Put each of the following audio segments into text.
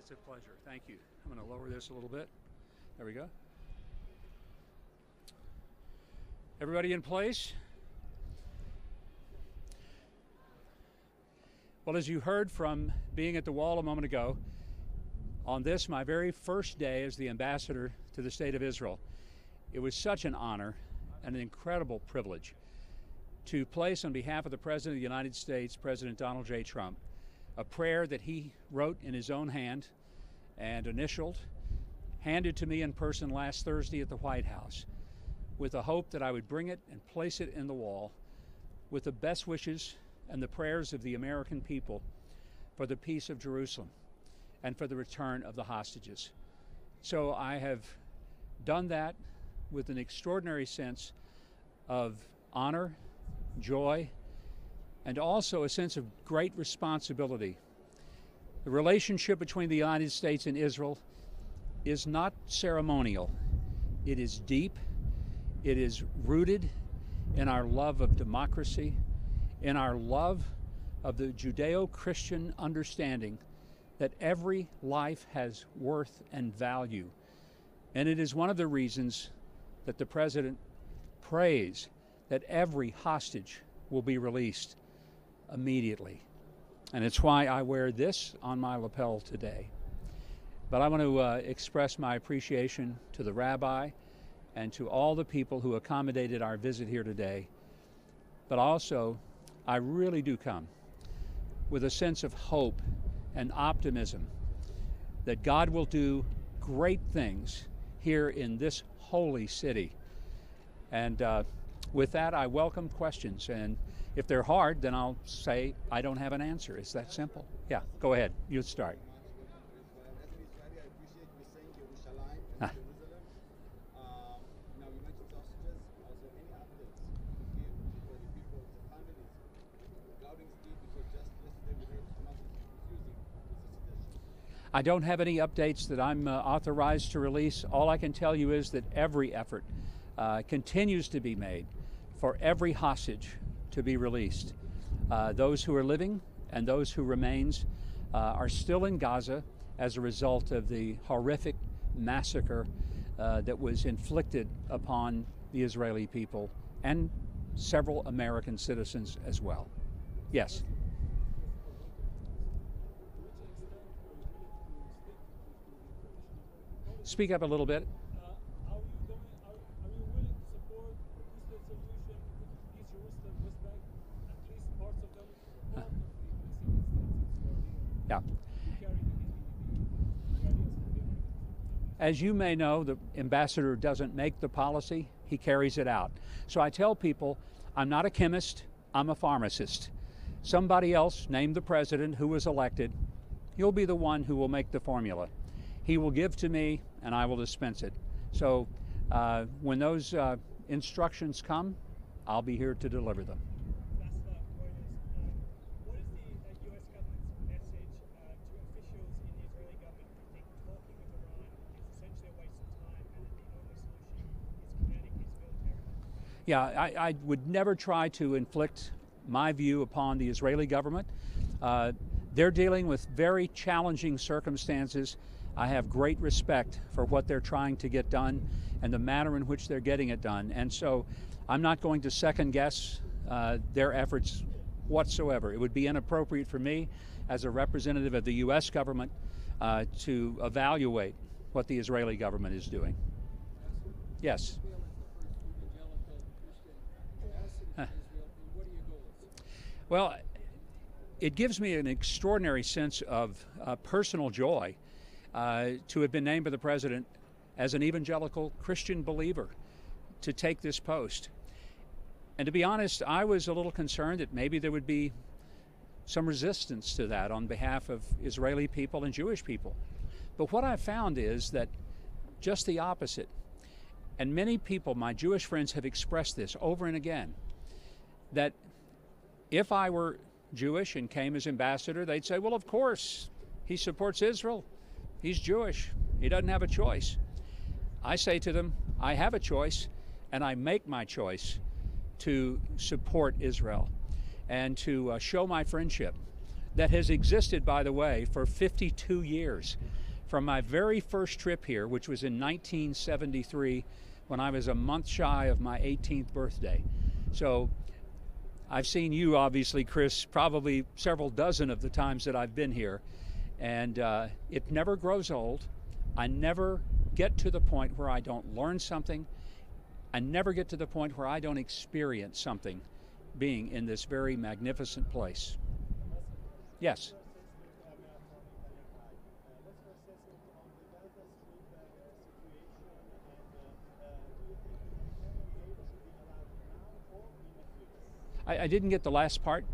It's a pleasure. Thank you. I'm going to lower this a little bit. There we go. Everybody in place? Well, as you heard from being at the wall a moment ago, on this, my very first day as the ambassador to the State of Israel, it was such an honor and an incredible privilege to place on behalf of the President of the United States, President Donald J. Trump, a prayer that he wrote in his own hand and initialed, handed to me in person last Thursday at the White House, with the hope that I would bring it and place it in the wall with the best wishes and the prayers of the American people for the peace of Jerusalem and for the return of the hostages. So I have done that with an extraordinary sense of honor, joy, and also a sense of great responsibility. The relationship between the United States and Israel is not ceremonial. It is deep. It is rooted in our love of democracy, in our love of the Judeo-Christian understanding that every life has worth and value. And it is one of the reasons that the President prays that every hostage will be released immediately. And it's why I wear this on my lapel today. But I want to express my appreciation to the rabbi and to all the people who accommodated our visit here today. But also, I really do come with a sense of hope and optimism that God will do great things here in this holy city. And with that, I welcome questions. And if they're hard, then I'll say I don't have an answer. It's that simple. Yeah, go ahead. You start. I don't have any updates that I'm authorized to release. All I can tell you is that every effort continues to be made for every hostage to be released. Those who are living and those who remains are still in Gaza as a result of the horrific massacre that was inflicted upon the Israeli people and several American citizens as well. Yes. Speak up a little bit. Are you willing to support the peaceful solution, East Jerusalem, West Bank, at least parts of them, part of the Yeah. As you may know, the ambassador doesn't make the policy, he carries it out. So I tell people, I'm not a chemist, I'm a pharmacist. Somebody else, named the president who was elected, he'll be the one who will make the formula. He will give to me and I will dispense it. So when those instructions come, I'll be here to deliver them. Last point is, what is the U.S. government's message to officials in the Israeli government who think talking with Iran is essentially a waste of time and that the only solution is kinetic, is military? Yeah, I would never try to inflict my view upon the Israeli government. They're dealing with very challenging circumstances. I have great respect for what they're trying to get done and the manner in which they're getting it done. And so I'm not going to second guess their efforts whatsoever. It would be inappropriate for me as a representative of the U.S. government to evaluate what the Israeli government is doing. Yes. Well, it gives me an extraordinary sense of personal joy to have been named by the president as an evangelical Christian believer to take this post. And to be honest, I was a little concerned that maybe there would be some resistance to that on behalf of Israeli people and Jewish people. But what I found is that just the opposite. And many people, my Jewish friends, have expressed this over and again, that if I were Jewish and came as ambassador, they'd say, well, of course, he supports Israel. He's Jewish. He doesn't have a choice. I say to them, I have a choice, and I make my choice to support Israel and to show my friendship that has existed, by the way, for 52 years. From my very first trip here, which was in 1973, when I was a month shy of my 18th birthday. So I've seen you, obviously, Chris, probably several dozen of the times that I've been here. And it never grows old. I never get to the point where I don't learn something. I never get to the point where I don't experience something being in this very magnificent place. Yes. I didn't get the last part.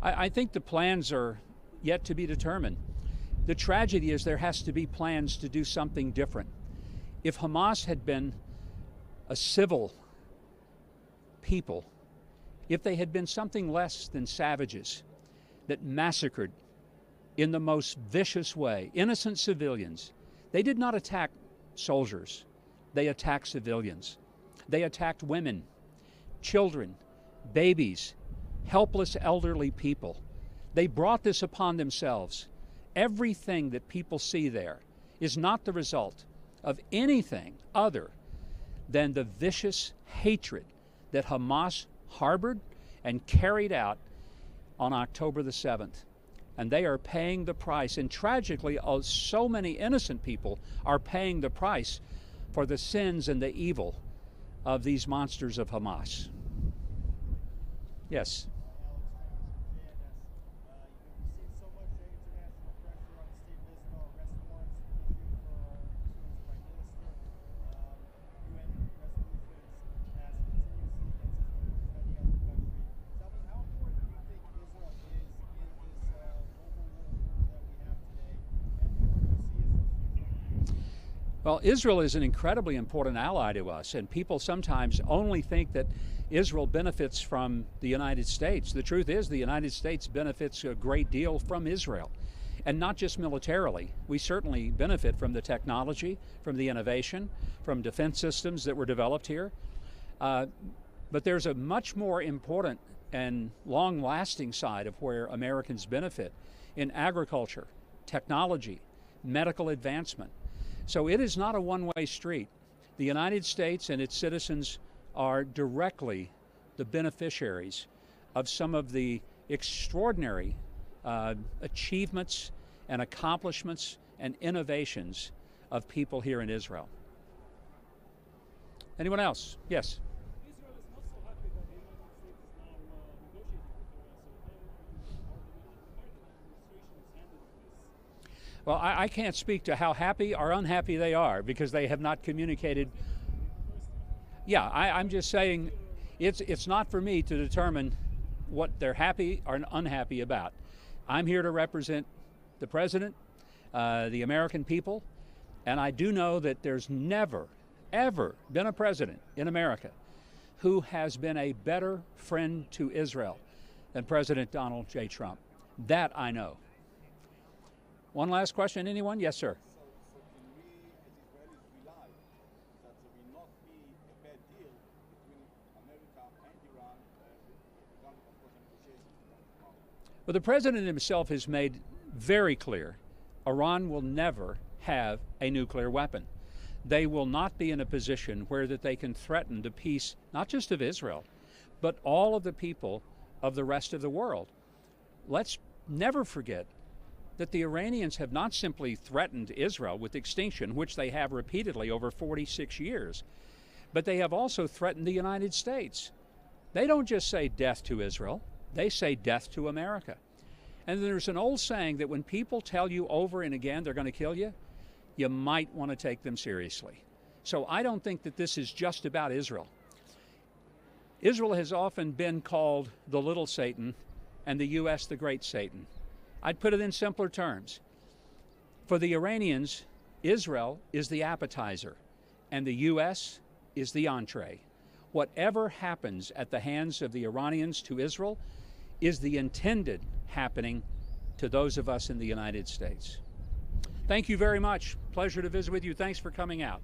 I think the plans are yet to be determined. The tragedy is there has to be plans to do something different. If Hamas had been a civil people, if they had been something less than savages that massacred in the most vicious way innocent civilians, they did not attack soldiers, they attacked civilians. They attacked women, children, babies, helpless elderly people. They brought this upon themselves. Everything that people see there is not the result of anything other than the vicious hatred that Hamas harbored and carried out on October the 7th. And they are paying the price. And tragically, so many innocent people are paying the price for the sins and the evil of these monsters of Hamas. Yes. Well, Israel is an incredibly important ally to us, and people sometimes only think that Israel benefits from the United States. The truth is the United States benefits a great deal from Israel, and not just militarily. We certainly benefit from the technology, from the innovation, from defense systems that were developed here. But there's a much more important and long-lasting side of where Americans benefit in agriculture, technology, medical advancement. So it is not a one-way street. The United States and its citizens are directly the beneficiaries of some of the extraordinary achievements and accomplishments and innovations of people here in Israel. Anyone else? Yes. Israel is not so happy that the United States is now negotiating with the American administration is handling this. Well, I can't speak to how happy or unhappy they are because they have not communicated. Yeah, I'm just saying it's not for me to determine what they're happy or unhappy about. I'm here to represent the president, the American people, and I do know that there's never, ever been a president in America who has been a better friend to Israel than President Donald J. Trump. That I know. One last question, anyone? Yes, sir. So can we, as Israelis, rely that there will not be a bad deal between America and Iran regarding, of course, negotiations? Well, the president himself has made very clear Iran will never have a nuclear weapon. They will not be in a position where that they can threaten the peace, not just of Israel, but all of the people of the rest of the world. Let's never forget that the Iranians have not simply threatened Israel with extinction, which they have repeatedly over 46 years, but they have also threatened the United States. They don't just say death to Israel, they say death to America. And there's an old saying that when people tell you over and again they're going to kill you, you might want to take them seriously. So I don't think that this is just about Israel. Israel has often been called the little Satan and the U.S. the great Satan. I'd put it in simpler terms. For the Iranians, Israel is the appetizer and the U.S. is the entree. Whatever happens at the hands of the Iranians to Israel is the intended happening to those of us in the United States. Thank you very much. Pleasure to visit with you. Thanks for coming out.